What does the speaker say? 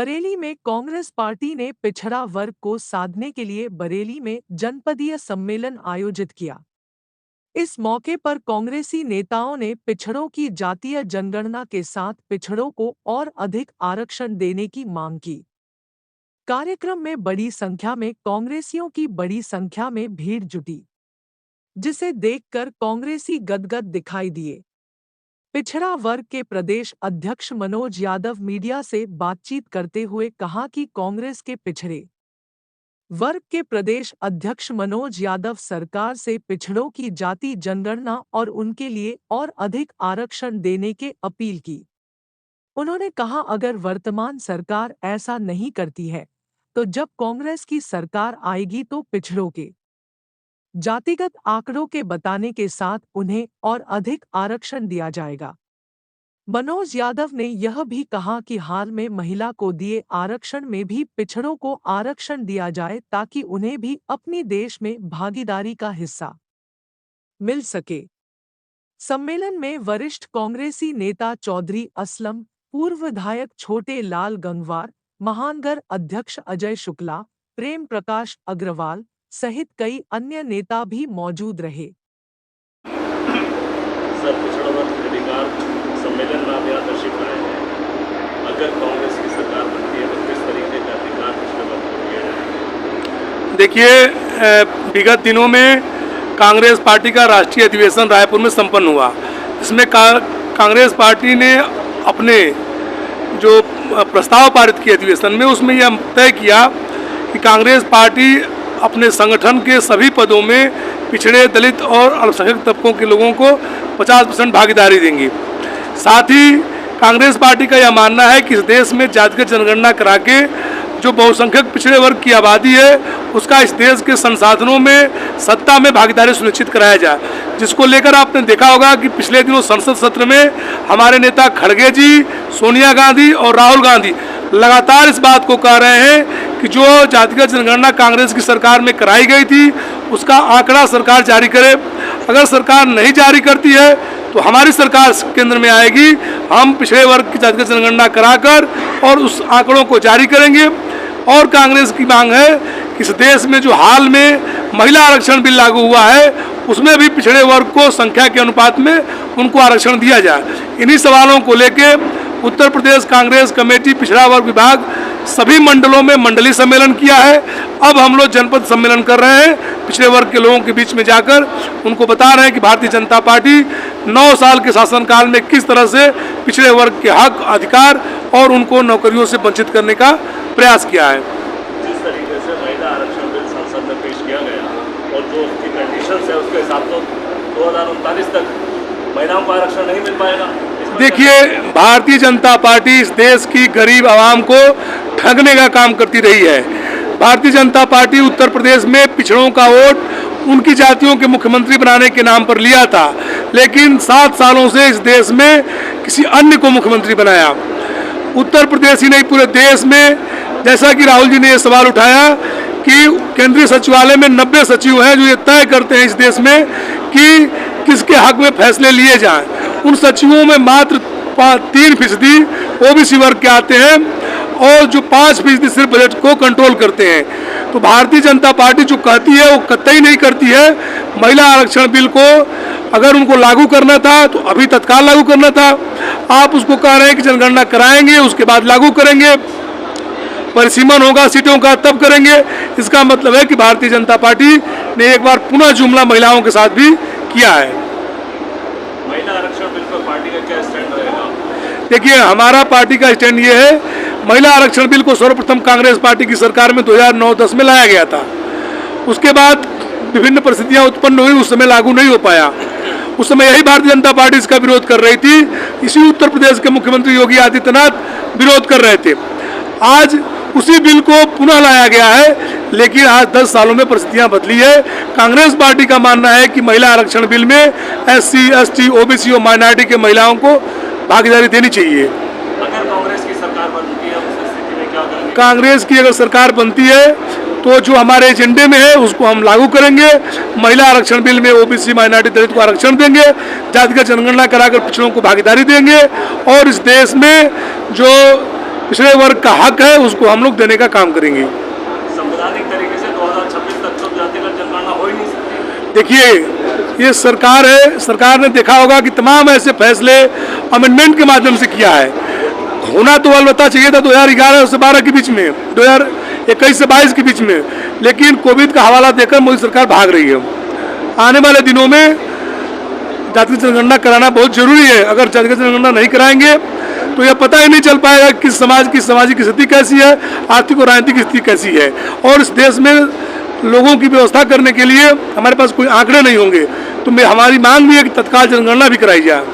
बरेली में कांग्रेस पार्टी ने पिछड़ा वर्ग को साधने के लिए बरेली में जनपदीय सम्मेलन आयोजित किया। इस मौके पर कांग्रेसी नेताओं ने पिछड़ों की जातीय जनगणना के साथ पिछड़ों को और अधिक आरक्षण देने की मांग की। कार्यक्रम में बड़ी संख्या में कांग्रेसियों की बड़ी संख्या में भीड़ जुटी, जिसे देखकर कांग्रेसी गदगद दिखाई दिए। पिछड़ा वर्ग के प्रदेश अध्यक्ष मनोज यादव मीडिया से बातचीत करते हुए कहा कि कांग्रेस के पिछड़े वर्ग के प्रदेश अध्यक्ष मनोज यादव सरकार से पिछड़ों की जाति जनगणना और उनके लिए और अधिक आरक्षण देने की अपील की। उन्होंने कहा, अगर वर्तमान सरकार ऐसा नहीं करती है तो जब कांग्रेस की सरकार आएगी तो पिछड़ों के जातिगत आंकड़ों के बताने के साथ उन्हें और अधिक आरक्षण दिया जाएगा। मनोज यादव ने यह भी कहा कि हाल में महिला को दिए आरक्षण में भी पिछड़ों को आरक्षण दिया जाए ताकि उन्हें भी अपनी देश में भागीदारी का हिस्सा मिल सके। सम्मेलन में वरिष्ठ कांग्रेसी नेता चौधरी असलम, पूर्व विधायक छोटे लाल गंगवार, महानगर अध्यक्ष अजय शुक्ला, प्रेम प्रकाश अग्रवाल सहित कई अन्य नेता भी मौजूद रहे। सर, पिछड़ा वर्ग अधिकार सम्मेलन में आप यहाँ तशरीफ लाए हैं। अगर कांग्रेस की सरकार बनती है तो किस तरीके का अधिकार पिछड़े वर्ग को दिया जाएगा? देखिए, विगत दिनों में कांग्रेस पार्टी का राष्ट्रीय अधिवेशन रायपुर में संपन्न हुआ। इसमें कांग्रेस पार्टी ने अपने जो प्रस्ताव पारित किए अधिवेशन में, उसमें यह तय किया कि कांग्रेस पार्टी अपने संगठन के सभी पदों में पिछड़े, दलित और अल्पसंख्यक तबकों के लोगों को 50% भागीदारी देंगी। साथ ही कांग्रेस पार्टी का यह मानना है कि इस देश में जातिगत जनगणना करा के जो बहुसंख्यक पिछड़े वर्ग की आबादी है उसका इस देश के संसाधनों में, सत्ता में भागीदारी सुनिश्चित कराया जाए, जिसको लेकर आपने देखा होगा कि पिछले दिनों संसद सत्र में हमारे नेता खड़गे जी, सोनिया गांधी और राहुल गांधी लगातार इस बात को कह रहे हैं कि जो जातिगत जनगणना कांग्रेस की सरकार में कराई गई थी उसका आंकड़ा सरकार जारी करे। अगर सरकार नहीं जारी करती है तो हमारी सरकार केंद्र में आएगी, हम पिछड़े वर्ग की जातिगत जनगणना कराकर और उस आंकड़ों को जारी करेंगे। और कांग्रेस की मांग है कि इस देश में जो हाल में महिला आरक्षण बिल लागू हुआ है उसमें भी पिछड़े वर्ग को संख्या के अनुपात में उनको आरक्षण दिया जाए। इन्हीं सवालों को लेके उत्तर प्रदेश कांग्रेस कमेटी पिछड़ा वर्ग विभाग सभी मंडलों में मंडलीय सम्मेलन किया है। अब हम लोग जनपद सम्मेलन कर रहे हैं, पिछड़े वर्ग के लोगों के बीच में जाकर उनको बता रहे हैं कि भारतीय जनता पार्टी 9 साल के शासनकाल में किस तरह से पिछड़े वर्ग के हक, अधिकार और उनको नौकरियों से वंचित करने का प्रयास किया है। जिस तरीके से महिला आरक्षण बिल संसद में पेश किया गया और जो उसकी कंडीशंस है उसके हिसाब तो 2039 तक महिलाओं को आरक्षण नहीं मिल पाएगा। देखिए, भारतीय जनता पार्टी इस देश की गरीब आवाम को ठगने का काम करती रही है। भारतीय जनता पार्टी उत्तर प्रदेश में पिछड़ों का वोट उनकी जातियों के मुख्यमंत्री बनाने के नाम पर लिया था, लेकिन 7 सालों से इस देश में किसी अन्य को मुख्यमंत्री बनाया। उत्तर प्रदेश ही नहीं, पूरे देश में, जैसा कि राहुल जी ने यह सवाल उठाया कि केंद्रीय सचिवालय में 90 सचिव हैं जो ये तय करते हैं इस देश में कि किसके हक में फैसले लिए जाएं। उन सचिवों में मात्र 3% ओबीसी वर्ग के आते हैं और जो 5% सिर्फ बजट को कंट्रोल करते हैं। तो भारतीय जनता पार्टी जो कहती है वो कतई नहीं करती है। महिला आरक्षण बिल को अगर उनको लागू करना था तो अभी तत्काल लागू करना था। आप उसको कह रहे हैं कि जनगणना कराएंगे, उसके बाद लागू करेंगे, परिसीमन होगा सीटों का तब करेंगे। इसका मतलब है कि भारतीय जनता पार्टी ने एक बार पुनः जुमला महिलाओं के साथ भी किया है। महिला आरक्षण बिल पर पार्टी का क्या स्टैंड रहेगा? देखिए, हमारा पार्टी का स्टैंड ये है, महिला आरक्षण बिल को सर्वप्रथम कांग्रेस पार्टी की सरकार में 2009-10 में लाया गया था। उसके बाद विभिन्न परिस्थितियां उत्पन्न हुई, उस समय लागू नहीं हो पाया। उस समय यही भारतीय जनता पार्टी इसका विरोध कर रही थी। इसी उत्तर प्रदेश के मुख्यमंत्री योगी आदित्यनाथ विरोध कर रहे थे। आज उसी बिल को पुनः लाया गया है, लेकिन आज 10 सालों में परिस्थितियां बदली है। कांग्रेस पार्टी का मानना है कि महिला आरक्षण बिल में SC, ST, OBC और माइनॉरिटी के महिलाओं को भागीदारी देनी चाहिए। अगर कांग्रेस की सरकार बनती है उस स्थिति में क्या करेंगे? कांग्रेस की अगर सरकार बनती है तो जो हमारे एजेंडे में है उसको हम लागू करेंगे। महिला आरक्षण बिल में OBC, माइनॉरिटी, दलित को आरक्षण देंगे, जातिगत जनगणना कराकर पिछड़ों को भागीदारी देंगे और इस देश में जो पिछड़े वर्ग का हक है, उसको हम लोग देने का काम करेंगे। संवैधानिक तरीके से 2026 तक तो जातिगत जनगणना हो ही नहीं सकती। देखिए, ये सरकार है, सरकार ने देखा होगा कि तमाम ऐसे फैसले अमेंडमेंट के माध्यम से किया है। होना तो अलबत्ता चाहिए था 2011 से 12 के बीच में, 2021 से 22 के बीच में, लेकिन कोविड का हवाला देकर मोदी सरकार भाग रही है। आने वाले दिनों में जातिगत जनगणना कराना बहुत जरूरी है। अगर जातिगत जनगणना नहीं कराएंगे तो यह पता ही नहीं चल पाएगा कि समाज की सामाजिक स्थिति कैसी है, आर्थिक और राजनीतिक स्थिति कैसी है, और इस देश में लोगों की व्यवस्था करने के लिए हमारे पास कोई आंकड़े नहीं होंगे। तो हमारी मांग भी है कि तत्काल जनगणना भी कराई जाए।